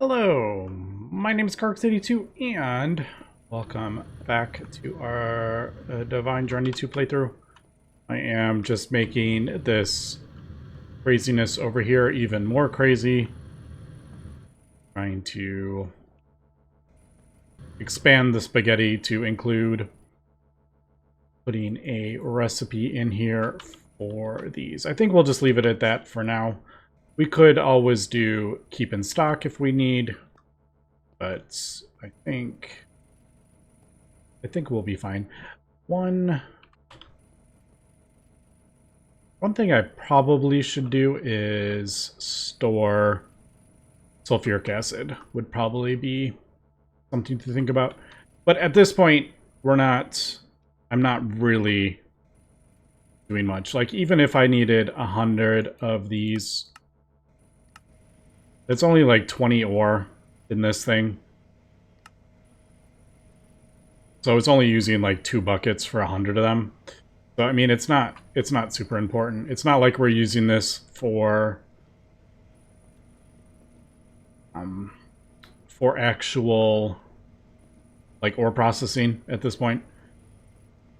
Hello, my name is Cark82 and welcome back to our Divine Journey 2 playthrough. I am just making this craziness over here even more crazy. Trying to expand the spaghetti to include putting a recipe in here for these. I think we'll just leave it at that for now. We could always do keep in stock if we need, but I think we'll be fine. One thing I probably should do is store sulfuric acid. Would probably be something to think about. But at this point, I'm not really doing much. Like, even if I needed 100 of these, it's only like 20 ore in this thing. So it's only using like 2 buckets for 100 of them. So I mean, it's not super important. It's not like we're using this for actual like ore processing at this point.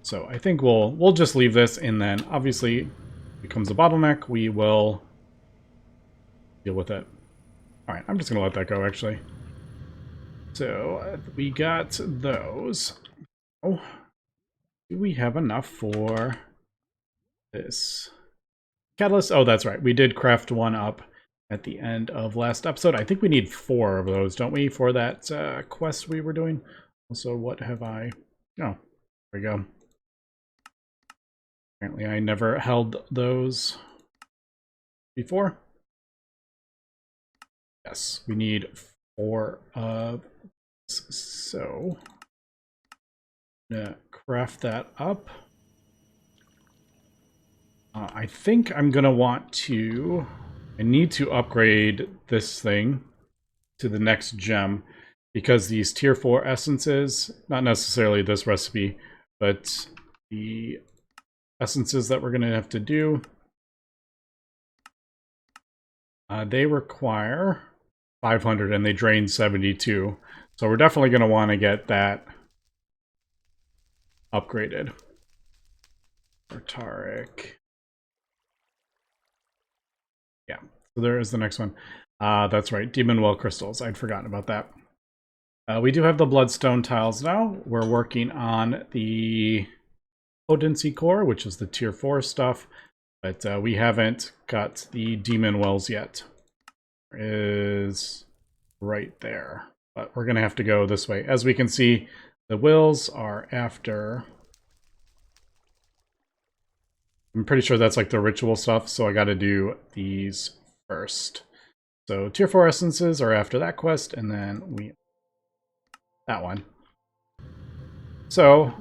So I think we'll just leave this, and then obviously if it becomes a bottleneck, we will deal with it. All right, I'm just gonna let that go actually. So we got those. Oh, do we have enough for this catalyst? Oh, that's right. We did craft one up at the end of last episode. I think we need 4 of those, don't we, for that quest we were doing? Also, what have I... Oh, there we go. Apparently I never held those before. Yes, we need 4 of... So, I'm gonna craft that up. I think I'm gonna want to... I need to upgrade this thing to the next gem, because these tier 4 essences, not necessarily this recipe, but the essences that we're gonna have to do, they require 500 and they drain 72. So we're definitely gonna want to get that upgraded. Tarek. Yeah, so there is the next one. That's right, Demon Well crystals. I'd forgotten about that. We do have the bloodstone tiles now. We're working on the potency core, which is the tier 4 stuff, but we haven't got the demon wells yet. It is right there, but we're gonna have to go this way. As we can see, the wills are after... I'm pretty sure that's like the ritual stuff, so I gotta do these first. So tier 4 essences are after that quest, and then that one. So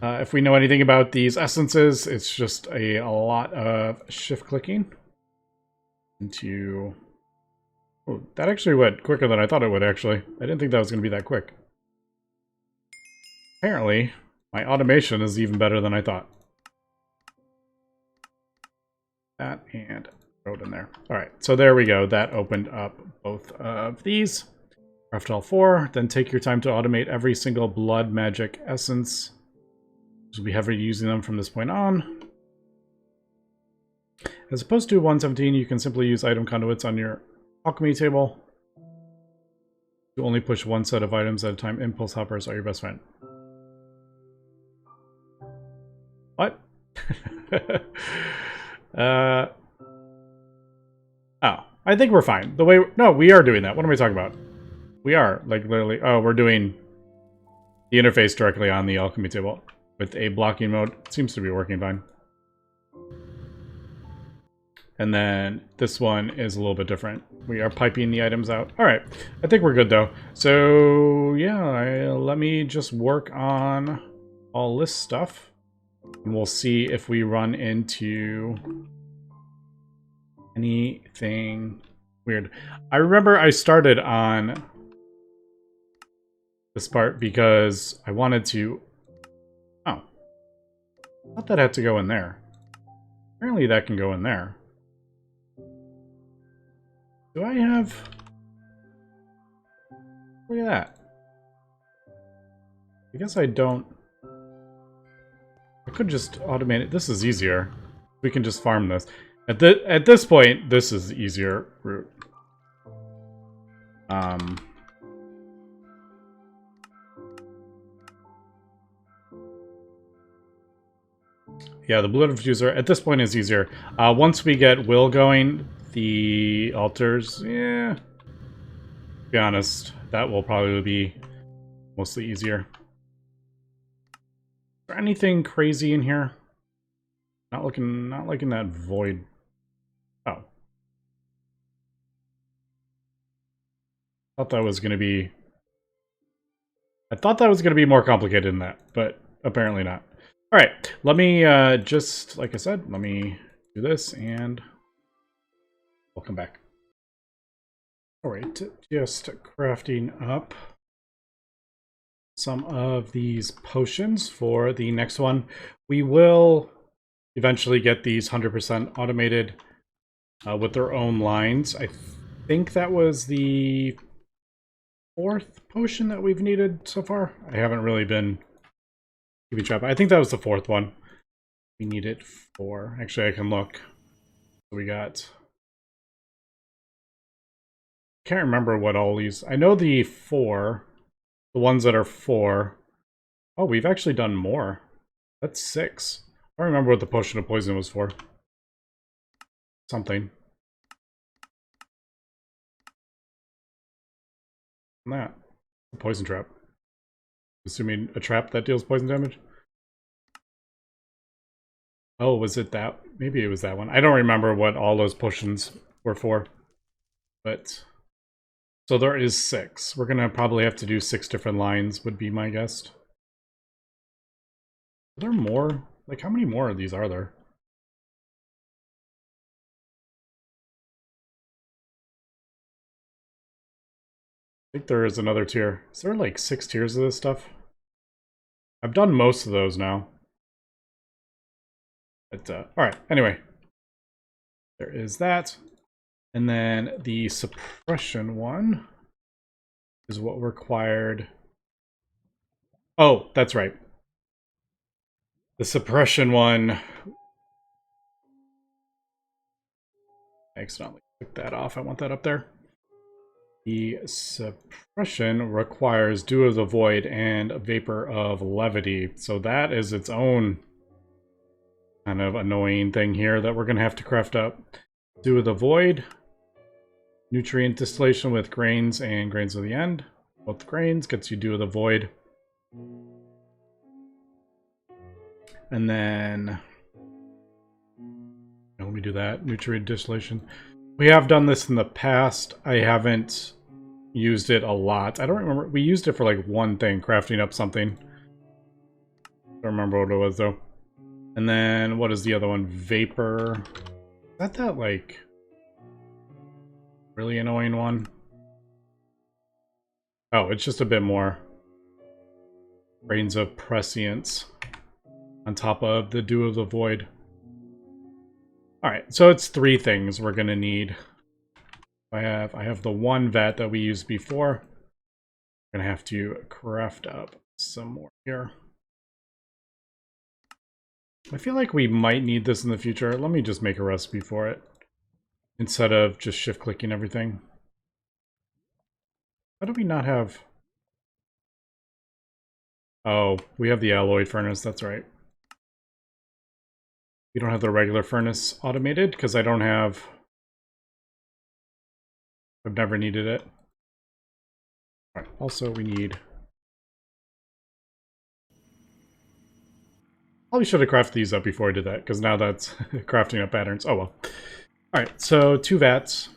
if we know anything about these essences, it's just a lot of shift clicking into... Oh, that actually went quicker than I thought it would, actually. I didn't think that was going to be that quick. Apparently, my automation is even better than I thought. That, and throw it in there. Alright, so there we go. That opened up both of these. Craft all 4. Then take your time to automate every single blood magic essence. We'll be heavily using them from this point on. As opposed to 117, you can simply use item conduits on your alchemy table. You only push one set of items at a time. Impulse hoppers are your best friend. What? Oh, I think we're fine. No, we are doing that. What am I talking about? We are, like, literally... Oh, we're doing the interface directly on the alchemy table with a blocking mode. It seems to be working fine. And then this one is a little bit different. We are piping the items out. All right, I think we're good though. So yeah, let me just work on all this stuff, and we'll see if we run into anything weird. I remember I started on this part because I wanted to... Oh, I thought that had to go in there. Apparently that can go in there. Do I have... Look at that. I guess I don't... I could just automate it. This is easier. We can just farm this. At this point, this is the easier route. Yeah, the blood diffuser at this point is easier. Once we get will going, the altars, yeah. To be honest, that will probably be mostly easier. Is there anything crazy in here? Not liking that void. Oh. I thought that was gonna be more complicated than that, but apparently not. Alright, let me just, like I said, let me do this and we'll come back. Alright, just crafting up some of these potions for the next one. We will eventually get these 100% automated with their own lines. I think that was the 4th potion that we've needed so far. I haven't really been keeping track. I think that was the 4th one. We need it for... Actually, I can look. We got... Can't remember what all these... I know the 4. The ones that are 4. Oh, we've actually done more. That's 6. I don't remember what the potion of poison was for. Something. That. A poison trap. Assuming a trap that deals poison damage. Oh, was it that? Maybe it was that one. I don't remember what all those potions were for. But... So there is 6. We're gonna probably have to do 6 different lines, would be my guess. Are there more? Like, how many more of these are there? I think there is another tier. Is there like 6 tiers of this stuff? I've done most of those now. But, alright, anyway. There is that. And then the suppression one is what required... Oh, that's right. The suppression one... I accidentally took that off. I want that up there. The suppression requires Dew of the Void and Vapor of Levity. So that is its own kind of annoying thing here that we're going to have to craft up. Dew of the Void. Nutrient distillation with grains and grains of the end. Both grains gets you Dew of the Void. And then... Let me do that. Nutrient distillation. We have done this in the past. I haven't used it a lot. I don't remember. We used it for like one thing, crafting up something. Don't remember what it was though. And then what is the other one? Vapor. Is that like really annoying one? Oh, it's just a bit more. Grains of prescience on top of the Dew of the Void. Alright, so it's 3 things we're gonna need. I have the one vat that we used before. I'm gonna have to craft up some more here. I feel like we might need this in the future. Let me just make a recipe for it instead of just shift clicking everything. How do we not have... Oh, we have the alloy furnace, that's right. We don't have the regular furnace automated because I don't have... I've never needed it. All right, also, we need... Probably should have crafted these up before I did that, because now that's crafting up patterns. Oh well. Alright, so 2 vats.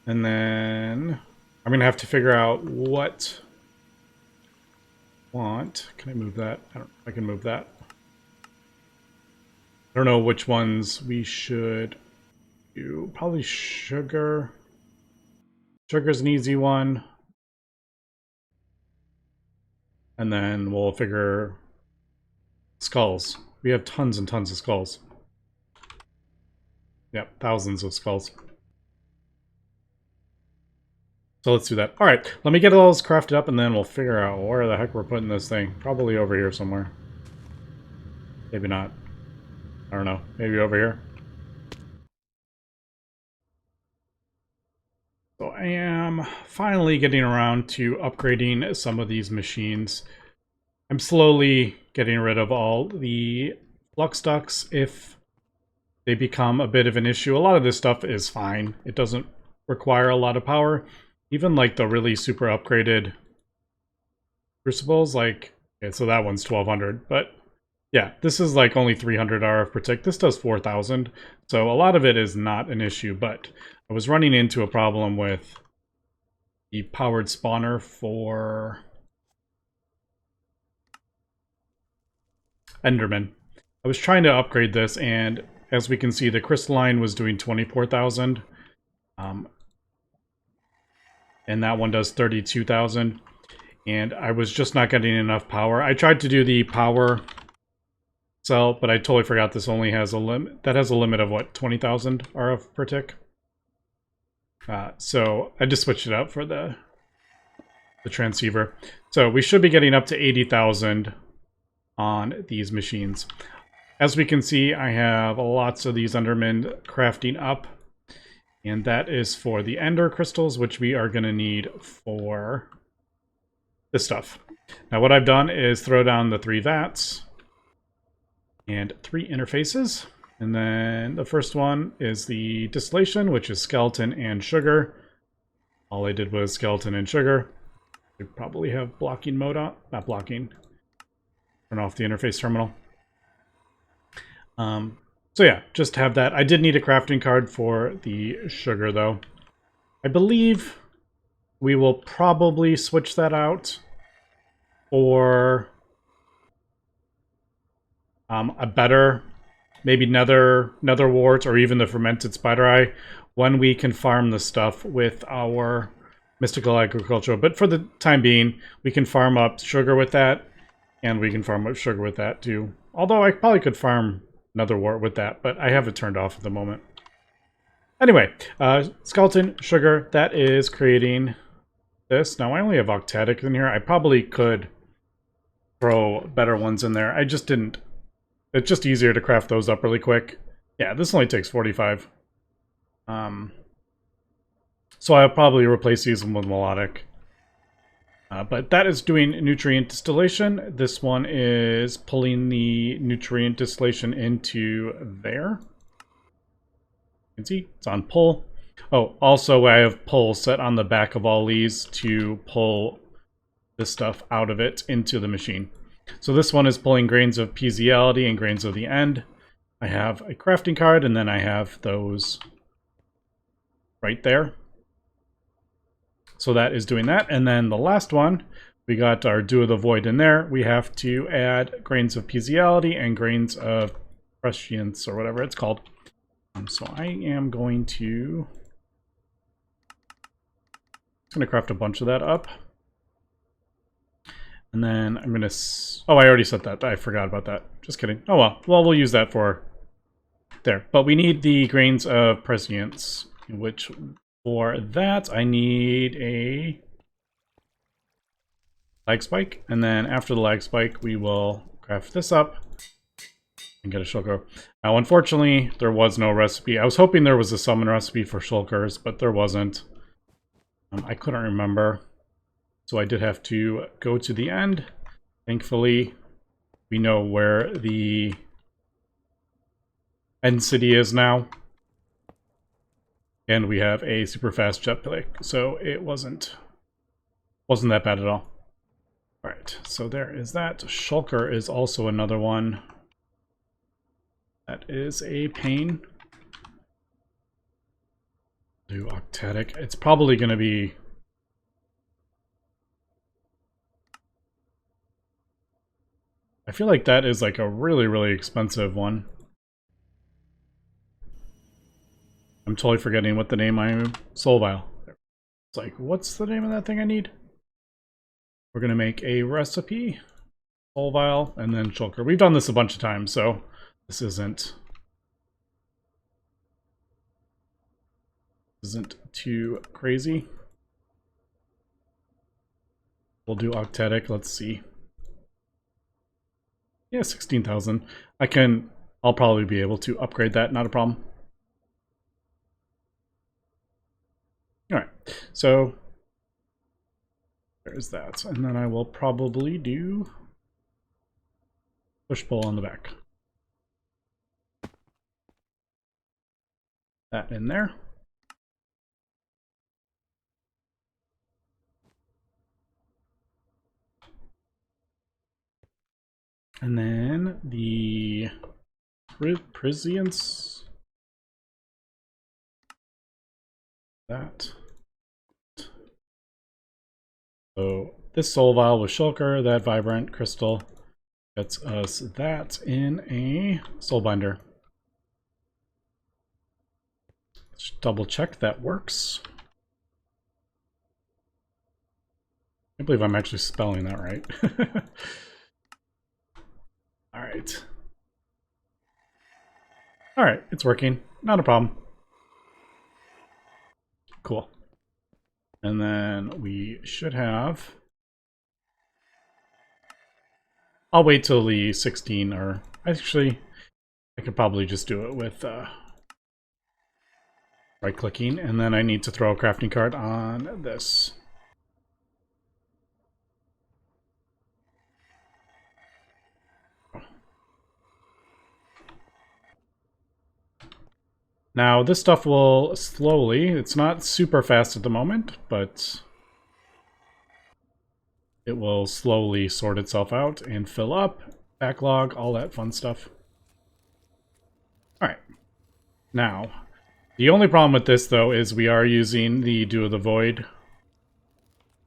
And then... I'm going to have to figure out what... want. Can I move that? I don't know if I can move that. I don't know which ones we should do. Probably sugar. Sugar's an easy one. And then we'll figure skulls. We have tons and tons of skulls. Yep, thousands of skulls. So let's do that. All right, let me get all this crafted up, and then we'll figure out where the heck we're putting this thing. Probably over here somewhere. Maybe not. I don't know. Maybe over here. So I am finally getting around to upgrading some of these machines. I'm slowly getting rid of all the flux ducts if they become a bit of an issue. A lot of this stuff is fine. It doesn't require a lot of power. Even like the really super upgraded crucibles, like, okay, so that one's 1200, but yeah, this is like only 300 RF per tick. This does 4000, so a lot of it is not an issue, but I was running into a problem with the powered spawner for Enderman. I was trying to upgrade this, and as we can see, the crystalline was doing 24,000. And that one does 32,000. And I was just not getting enough power. I tried to do the power cell, but I totally forgot this only has a limit. That has a limit of, what, 20,000 RF per tick? So I just switched it out for the transceiver. So we should be getting up to 80,000 on these machines. As we can see, I have lots of these Endermen crafting up. And that is for the Ender crystals, which we are going to need for this stuff. Now what I've done is throw down the 3 vats and 3 interfaces. And then the first one is the distillation, which is skeleton and sugar. All I did was skeleton and sugar. We probably have blocking mode on. Not blocking. Turn off the interface terminal. So yeah, just have that. I did need a crafting card for the sugar, though. I believe we will probably switch that out for a better, maybe nether wart or even the fermented spider eye when we can farm the stuff with our mystical agriculture. But for the time being, we can farm up sugar with that, and we can farm up sugar with that too. Although I probably could farm another wart with that, but I have it turned off at the moment. Anyway, skeleton, sugar, that is creating this. Now I only have octadic in here. I probably could throw better ones in there. I just didn't. It's just easier to craft those up really quick. Yeah, this only takes 45. So I'll probably replace these with melodic. But that is doing nutrient distillation. This one is pulling the nutrient distillation into there. You can see it's on pull. Oh, also I have pull set on the back of all these to pull this stuff out of it into the machine. So this one is pulling grains of pieziality and grains of the end. I have a crafting card, and then I have those right there. So that is doing that. And then the last one, we got our Dew of the Void in there. We have to add grains of pieziality and grains of prescience, or whatever it's called. So I am going to craft a bunch of that up. And then I'm going to... Oh, I already set that. I forgot about that. Just kidding. Oh, well. Well, we'll use that for there. But we need the grains of prescience, which... For that, I need a lag spike, and then after the lag spike, we will craft this up and get a shulker. Now, unfortunately, there was no recipe. I was hoping there was a summon recipe for shulkers, but there wasn't. I couldn't remember, so I did have to go to the end. Thankfully, we know where the end city is now. And we have a super fast jetpack, so it wasn't that bad at all. All right, so there is that. Shulker is also another one. That is a pain. Do octadic. It's probably going to be... I feel like that is like a really, really expensive one. I'm totally forgetting what the name I am. Soul Vial. It's like, what's the name of that thing I need? We're going to make a recipe. Soul Vial, and then shulker. We've done this a bunch of times, so this isn't too crazy. We'll do octetic. Let's see. Yeah, 16,000. I'll probably be able to upgrade that. Not a problem. All right. So there's that. And then I will probably do push-pull on the back. That in there. And then the Prisians. That. So this soul vial with shulker, that vibrant crystal gets us that in a soul binder. Let's double check that works. I can't believe I'm actually spelling that right. All right. All right, it's working. Not a problem. Cool. And then we should have... I'll wait till the 16, or actually, I could probably just do it with right-clicking, and then I need to throw a crafting card on this. Now, this stuff will slowly, it's not super fast at the moment, but it will slowly sort itself out and fill up, backlog, all that fun stuff. All right. Now, the only problem with this, though, is we are using the Dew of the Void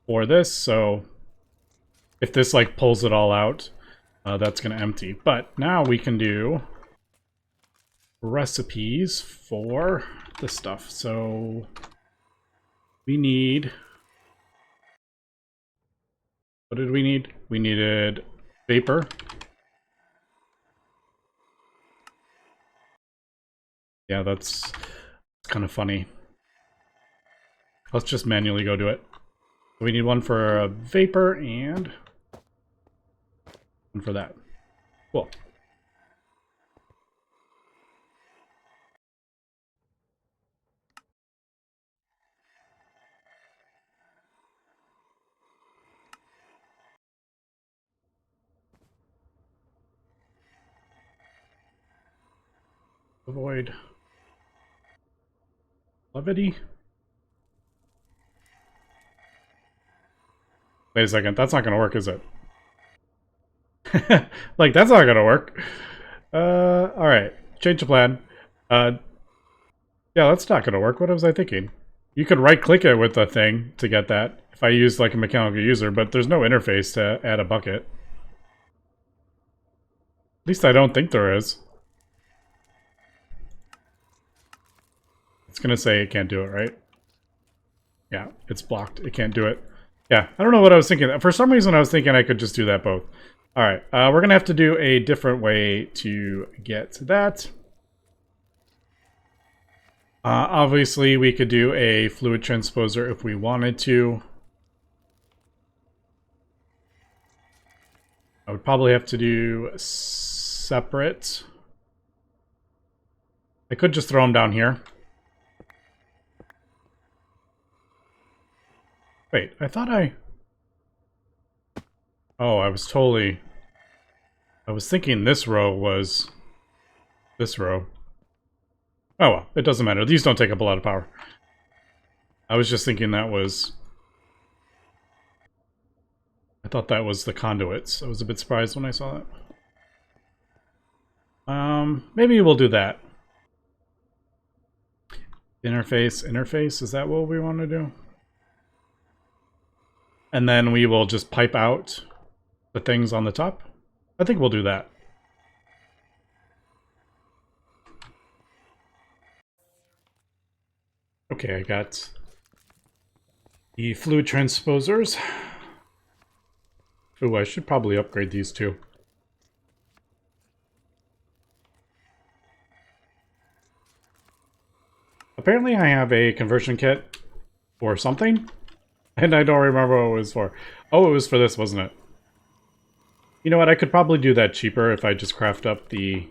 for this, so if this, like, pulls it all out, that's going to empty. But now we can do recipes for the stuff. So we need... What did we need? We needed vapor. Yeah, that's kind of funny. Let's just manually go do it. We need one for a vapor and one for that. Cool. Avoid levity. Wait a second, that's not going to work, is it? Like, that's not going to work. Alright. Change the plan. Yeah, that's not going to work. What was I thinking? You could right-click it with the thing to get that, if I use, like, a mechanical user, but there's no interface to add a bucket. At least I don't think there is. It's going to say it can't do it, right? Yeah, it's blocked. It can't do it. Yeah, I don't know what I was thinking. For some reason, I was thinking I could just do that both. All right, we're going to have to do a different way to get that. Obviously, we could do a fluid transposer if we wanted to. I would probably have to do separate. I could just throw them down here. Wait, I thought I... Oh, I was totally... I was thinking this row was this row. Oh well, it doesn't matter. These don't take up a lot of power. I was just thinking that was... I thought that was the conduits. I was a bit surprised when I saw that. Maybe we'll do that. Interface, is that what we want to do? And then we will just pipe out the things on the top. I think we'll do that. Okay, I got the fluid transposers. Ooh, I should probably upgrade these too. Apparently I have a conversion kit or something. And I don't remember what it was for. Oh, it was for this, wasn't it? You know what? I could probably do that cheaper if I just craft up the...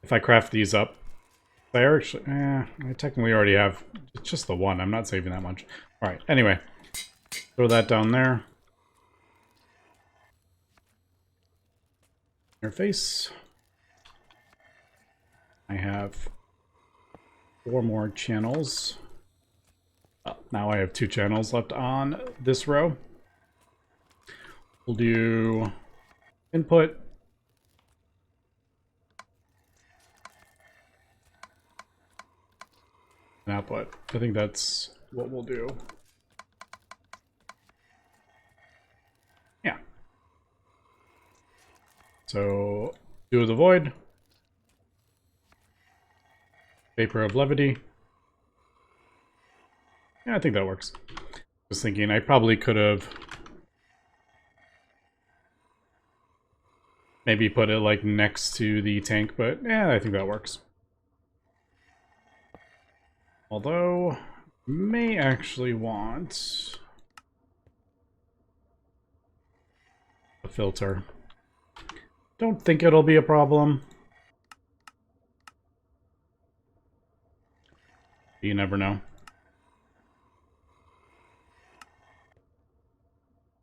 If I craft these up. I actually... I technically already have... It's just the one. I'm not saving that much. Alright, anyway. Throw that down there. Interface. I have 4 more channels. Now I have 2 channels left on this row. We'll do input. And output. I think that's what we'll do. Yeah. So, do the void. Vapor of levity. Yeah, I think that works. Just thinking I probably could have maybe put it like next to the tank, but yeah, I think that works. Although, may actually want a filter. Don't think it'll be a problem. You never know.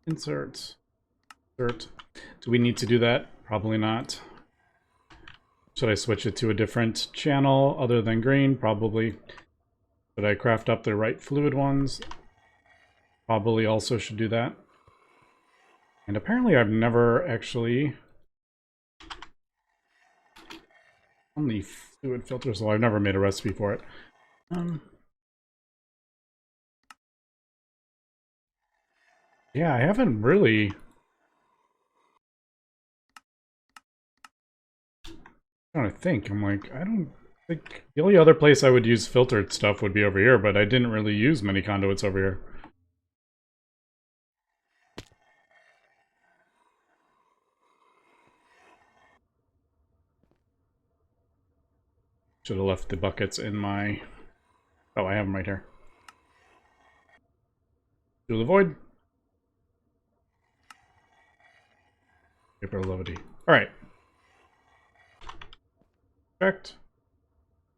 Insert. Insert. Do we need to do that? Probably not. Should I switch it to a different channel other than green? Probably. Should I craft up the right fluid ones? Probably also should do that. And apparently I've never actually on the fluid filter, so I've never made a recipe for it. Yeah, I haven't really... I'm trying to think. I'm like, I don't think... The only other place I would use filtered stuff would be over here, but I didn't really use many conduits over here. Should have left the buckets in my... Oh, I have them right here. Do the void. Vapor levity. Alright. Correct.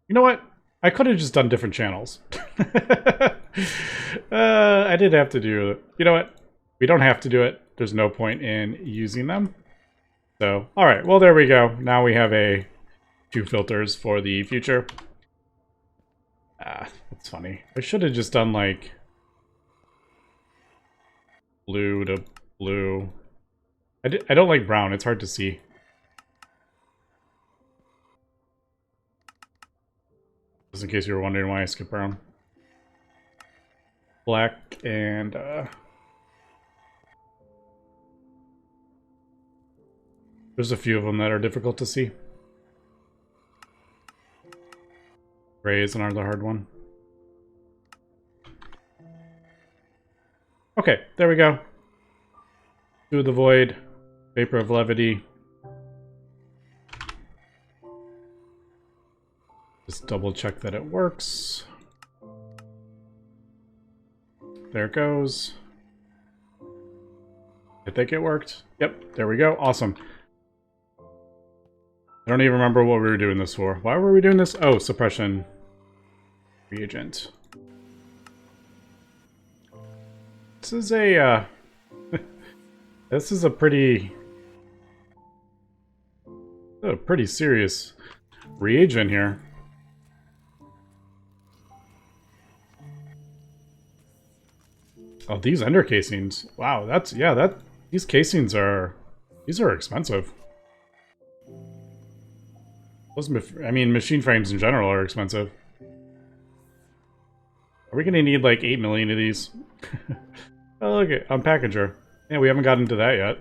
You know what? I could have just done different channels. I did have to do it. You know what? We don't have to do it. There's no point in using them. So, alright. Well, there we go. Now we have 2 filters for the future. That's funny. I should have just done, like, blue to blue. I don't like brown. It's hard to see. Just in case you were wondering why I skipped brown. Black and, there's a few of them that are difficult to see. Gray is another hard one. Okay, there we go. Do the void. Vapor of levity. Just double check that it works. There it goes. I think it worked. Yep, there we go. Awesome. I don't even remember what we were doing this for. Why were we doing this? Oh, suppression reagent. This is a, this is a pretty serious reagent here. Oh, these ender casings. Wow, that's, yeah, these casings are, these are expensive. I mean, machine frames in general are expensive. Are we gonna need like 8 million of these? Oh, look at Unpackager. Yeah, we haven't gotten to that yet.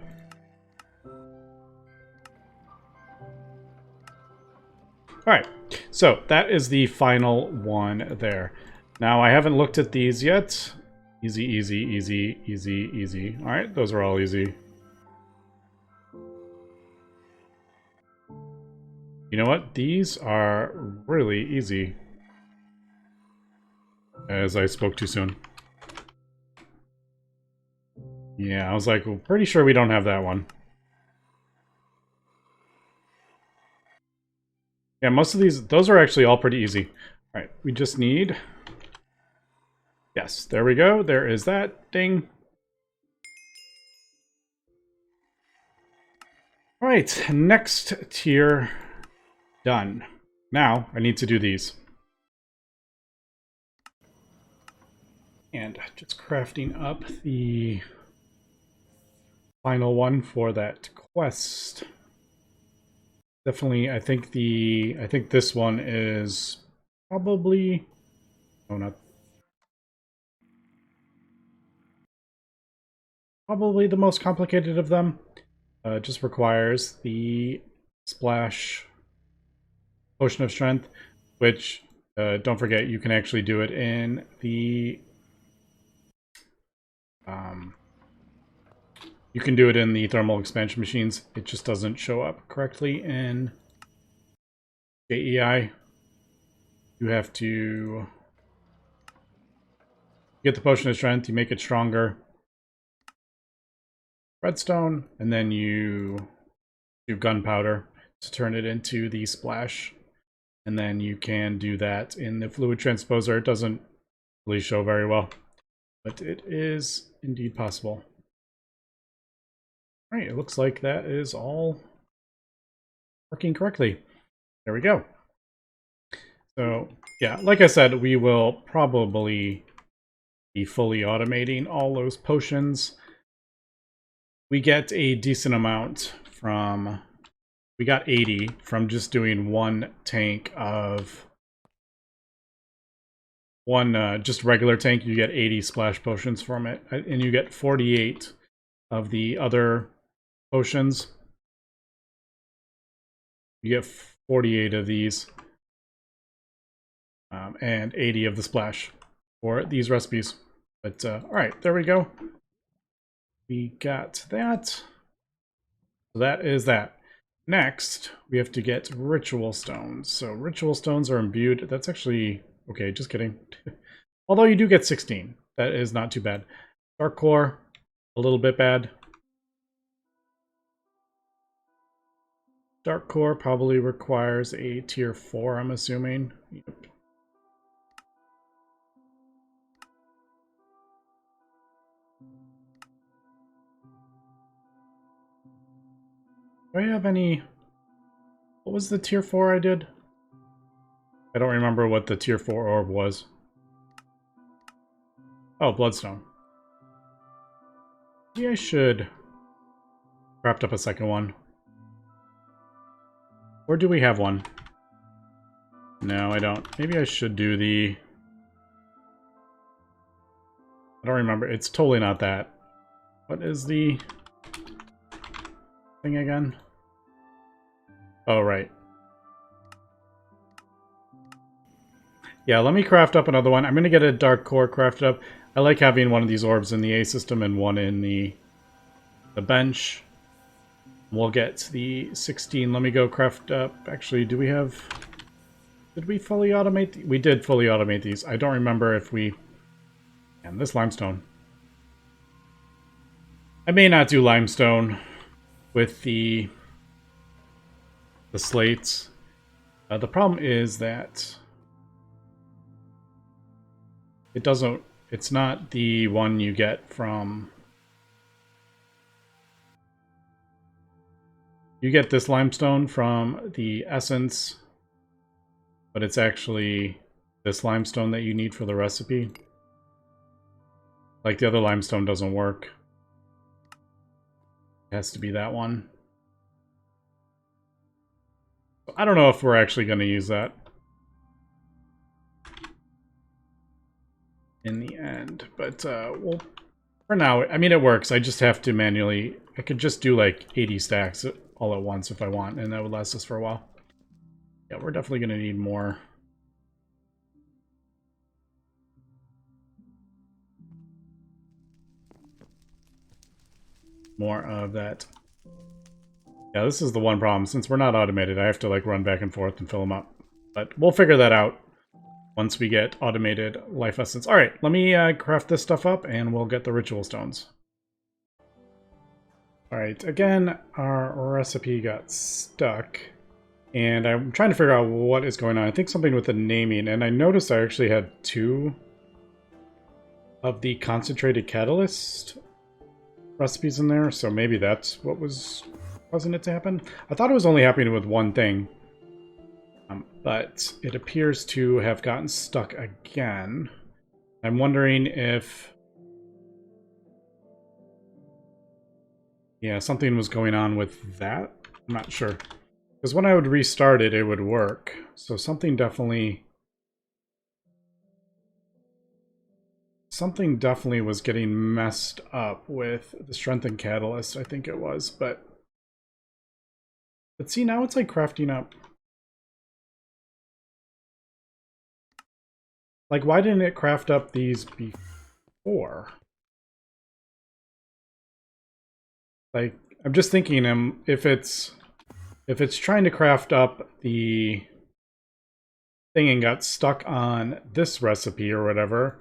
Alright, so that is the final one there. Now, I haven't looked at these yet. Easy, easy, easy, easy, easy. Alright, those are all easy. You know what? These are really easy. As I spoke too soon. Yeah, I was like, well, pretty sure we don't have that one. Yeah, most of those are actually all pretty easy. All right, we just need... Yes, there we go. There is that. Ding. All right, next tier done. Now, I need to do these. And just crafting up the final one for that quest. Definitely, I think this one is probably... Oh, not... Probably the most complicated of them. It just requires the splash potion of strength, which, don't forget, you can actually do it in the... you can do it in the thermal expansion machines. It just doesn't show up correctly in JEI. You have to get the potion of strength, you make it stronger. Redstone, and then you do gunpowder to turn it into the splash. And then you can do that in the fluid transposer. It doesn't really show very well, but it is indeed possible. All right, it looks like that is all working correctly. There we go. So, yeah, like I said, we will probably be fully automating all those potions. We get a decent amount from... We got 80 from just doing one tank of... One just regular tank, you get 80 splash potions from it. And you get 48 of the other potions. You get 48 of these. And 80 of the splash for these recipes. But, alright, there we go. We got that. So that is that. Next, we have to get ritual stones. So ritual stones are imbued. That's actually... Okay, just kidding. Although you do get 16. That is not too bad. Dark core, a little bit bad. Dark core probably requires a tier 4, I'm assuming. Yep. Do I have any... What was the tier 4 I did? I don't remember what the tier 4 orb was. Oh, bloodstone. Maybe I should craft up a second one. Or do we have one? No, I don't. Maybe I should do the... I don't remember. It's totally not that. What is the thing again? Oh, right. Yeah, let me craft up another one. I'm going to get a dark core crafted up. I like having one of these orbs in the A system and one in the bench. We'll get the 16. Let me go craft up. Actually, do we have... Did we fully automate? We did fully automate these. I don't remember if we... And this limestone. I may not do limestone with the slates. The problem is that it doesn't... It's not the one you get from... You get this limestone from the essence, but it's actually this limestone that you need for the recipe. Like, the other limestone doesn't work. It has to be that one. I don't know if we're actually going to use that in the end, but well, for now, I mean, it works. I just have to manually... I could just do like 80 stacks all at once if I want, and that would last us for a while. Yeah, we're definitely going to need more. More of that. Yeah, this is the one problem. Since we're not automated, I have to like run back and forth and fill them up. But we'll figure that out once we get automated life essence. All right, let me craft this stuff up and we'll get the ritual stones. All right, again, our recipe got stuck. And I'm trying to figure out what is going on. I think something with the naming. And I noticed I actually had 2 of the concentrated catalyst recipes in there. So maybe that's what was causing it to happen. I thought it was only happening with one thing. But it appears to have gotten stuck again. I'm wondering if... yeah, something was going on with that. I'm not sure. Because when I would restart it, it would work. So something definitely was getting messed up with the strengthened catalyst, I think it was. But see, now it's like crafting up. Like, why didn't it craft up these before? Like, I'm just thinking, if it's trying to craft up the thing and got stuck on this recipe or whatever,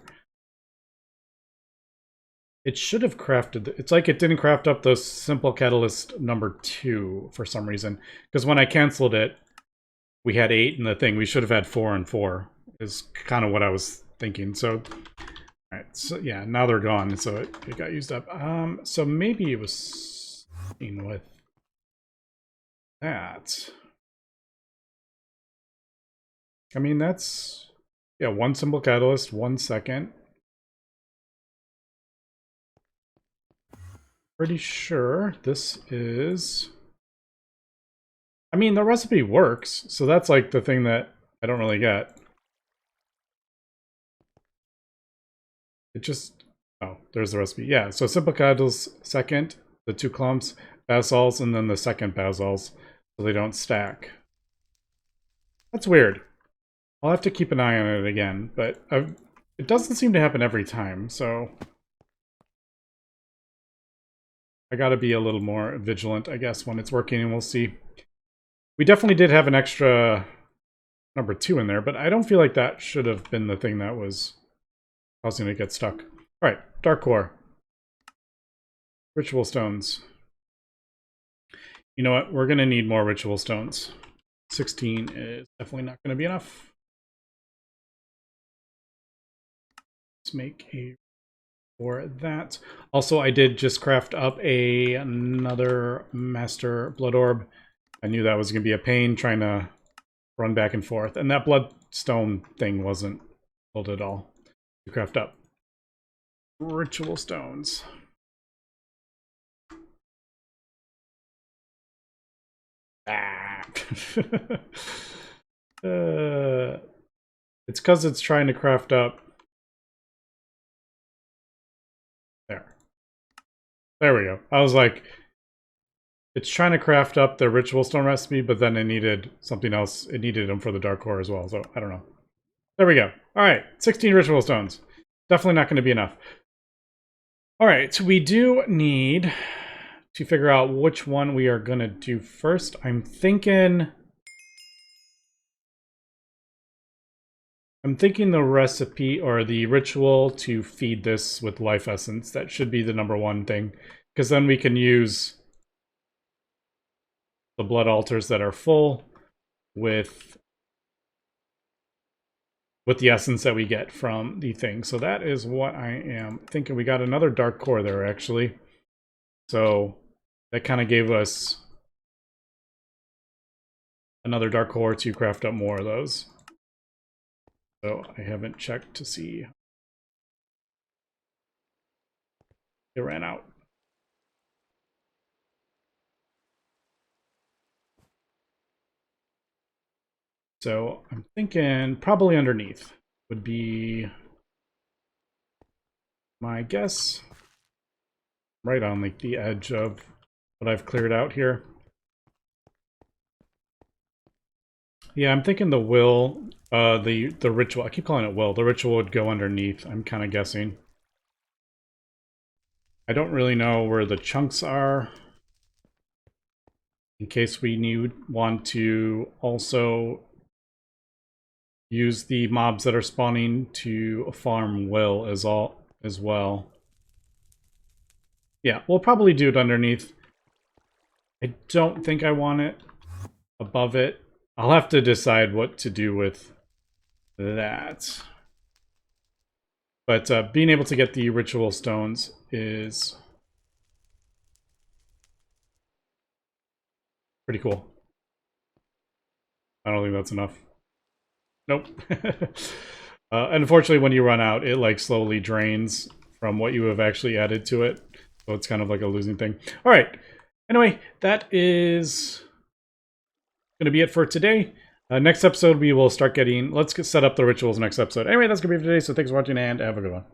it should have crafted... it's like it didn't craft up the simple catalyst number 2 for some reason. Because when I canceled it, we had 8 in the thing. We should have had 4 and 4, is kind of what I was thinking. So, all right, so yeah, now they're gone, so it got used up. So maybe it was something with that. I mean, that's... yeah, 1 simple catalyst, 1 second. Pretty sure this is... I mean, the recipe works, so that's like the thing that I don't really get. It just... oh, there's the recipe. Yeah, so simple catalyst second, the 2 clumps, basalts, and then the second basalts, so they don't stack. That's weird. I'll have to keep an eye on it again, but it doesn't seem to happen every time, so I gotta be a little more vigilant, I guess, when it's working, and we'll see. We definitely did have an extra number 2 in there, but I don't feel like that should have been the thing that was causing it to get stuck. All right, Dark Core. Ritual stones. You know what? We're gonna need more ritual stones. 16 is definitely not gonna be enough. Let's make a for that. Also, I did just craft up another Master Blood Orb. I knew that was going to be a pain trying to run back and forth. And that Bloodstone thing wasn't built at all to craft up. Ritual Stones. Ah. It's because it's trying to craft up. There we go. I was like, it's trying to craft up the ritual stone recipe, but then it needed something else. It needed them for the dark core as well, so I don't know. There we go. All right, 16 ritual stones. Definitely not going to be enough. All right, so we do need to figure out which one we are going to do first. I'm thinking the recipe or the ritual to feed this with life essence. That should be the number 1 thing, because then we can use the blood altars that are full with the essence that we get from the thing. So that is what I am thinking. We got another dark core there, actually. So that kind of gave us another dark core to craft up more of those. So I haven't checked to see. It ran out. So I'm thinking probably underneath would be my guess. Right on like the edge of what I've cleared out here. Yeah, I'm thinking the will, the ritual. I keep calling it will. The ritual would go underneath. I'm kind of guessing. I don't really know where the chunks are. In case we want to also use the mobs that are spawning to farm will as well. Yeah, we'll probably do it underneath. I don't think I want it above it. I'll have to decide what to do with that. But being able to get the ritual stones is pretty cool. I don't think that's enough. Nope. Unfortunately, when you run out, it like slowly drains from what you have actually added to it. So it's kind of like a losing thing. All right. Anyway, that is going to be it for today. Next episode, we will start getting... Let's set up the rituals next episode. Anyway, that's going to be it for today, so thanks for watching, and have a good one.